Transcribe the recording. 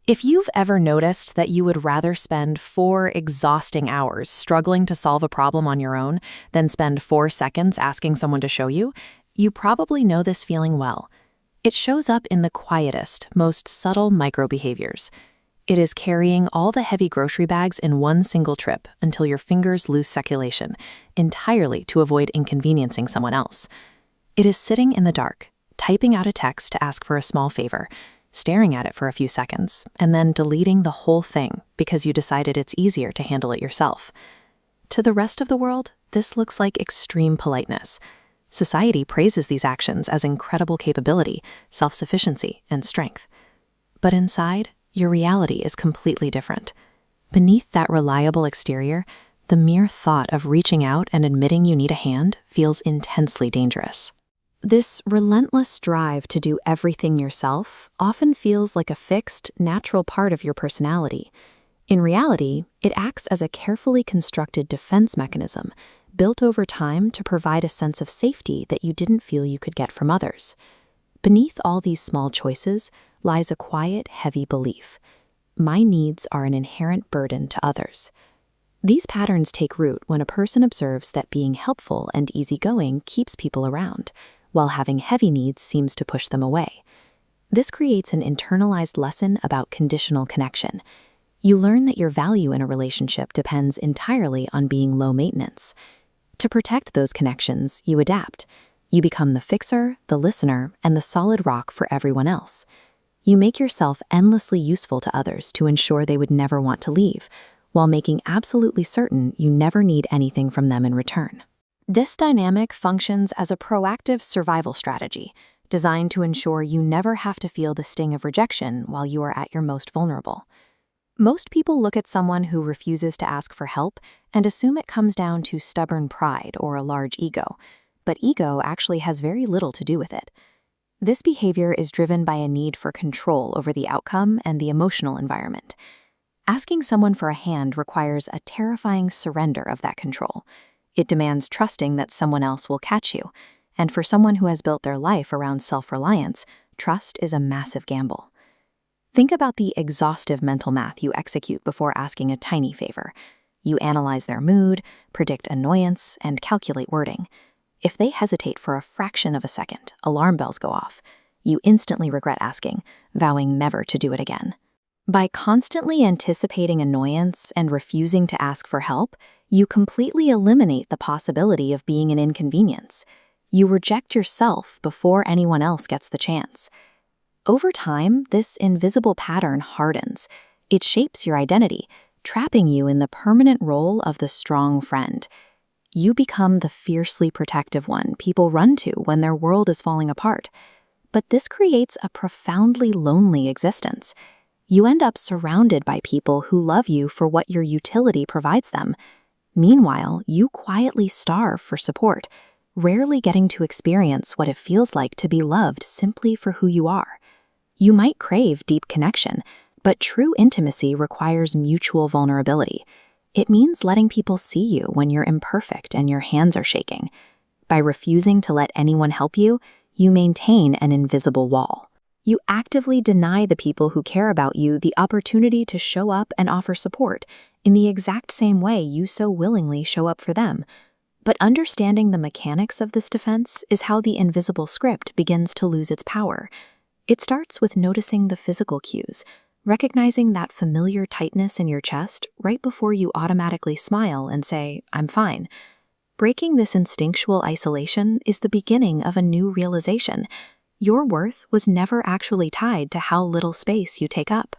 If you've ever noticed that you would rather spend 4 exhausting hours struggling to solve a problem on your own than spend 4 seconds asking someone to show you, you probably know this feeling well. It shows up in the quietest, most subtle micro-behaviors. It is carrying all the heavy grocery bags in one single trip until your fingers lose circulation, entirely to avoid inconveniencing someone else. It is sitting in the dark, typing out a text to ask for a small favor, staring at it for a few seconds, and then deleting the whole thing because you decided it's easier to handle it yourself. To the rest of the world, this looks like extreme politeness. Society praises these actions as incredible capability, self-sufficiency, and strength. But inside, your reality is completely different. Beneath that reliable exterior, the mere thought of reaching out and admitting you need a hand feels intensely dangerous. This relentless drive to do everything yourself often feels like a fixed, natural part of your personality. In reality, it acts as a carefully constructed defense mechanism, built over time to provide a sense of safety that you didn't feel you could get from others. Beneath all these small choices lies a quiet, heavy belief. My needs are an inherent burden to others. These patterns take root when a person observes that being helpful and easygoing keeps people around, while having heavy needs seems to push them away. This creates an internalized lesson about conditional connection. You learn that your value in a relationship depends entirely on being low maintenance. To protect those connections, you adapt. You become the fixer, the listener, and the solid rock for everyone else. You make yourself endlessly useful to others to ensure they would never want to leave, while making absolutely certain you never need anything from them in return. This dynamic functions as a proactive survival strategy, designed to ensure you never have to feel the sting of rejection while you are at your most vulnerable. Most people look at someone who refuses to ask for help and assume it comes down to stubborn pride or a large ego, but ego actually has very little to do with it. This behavior is driven by a need for control over the outcome and the emotional environment. Asking someone for a hand requires a terrifying surrender of that control. It demands trusting that someone else will catch you, and for someone who has built their life around self-reliance, trust is a massive gamble. Think about the exhaustive mental math you execute before asking a tiny favor. You analyze their mood, predict annoyance, and calculate wording. If they hesitate for a fraction of a second, alarm bells go off. You instantly regret asking, vowing never to do it again. By constantly anticipating annoyance and refusing to ask for help, you completely eliminate the possibility of being an inconvenience. You reject yourself before anyone else gets the chance. Over time, this invisible pattern hardens. It shapes your identity, trapping you in the permanent role of the strong friend. You become the fiercely protective one people run to when their world is falling apart. But this creates a profoundly lonely existence. You end up surrounded by people who love you for what your utility provides them. Meanwhile, you quietly starve for support, rarely getting to experience what it feels like to be loved simply for who you are. You might crave deep connection, but true intimacy requires mutual vulnerability. It means letting people see you when you're imperfect and your hands are shaking. By refusing to let anyone help you, you maintain an invisible wall. You actively deny the people who care about you the opportunity to show up and offer support in the exact same way you so willingly show up for them. But understanding the mechanics of this defense is how the invisible script begins to lose its power. It starts with noticing the physical cues, recognizing that familiar tightness in your chest right before you automatically smile and say, "I'm fine." Breaking this instinctual isolation is the beginning of a new realization. Your worth was never actually tied to how little space you take up.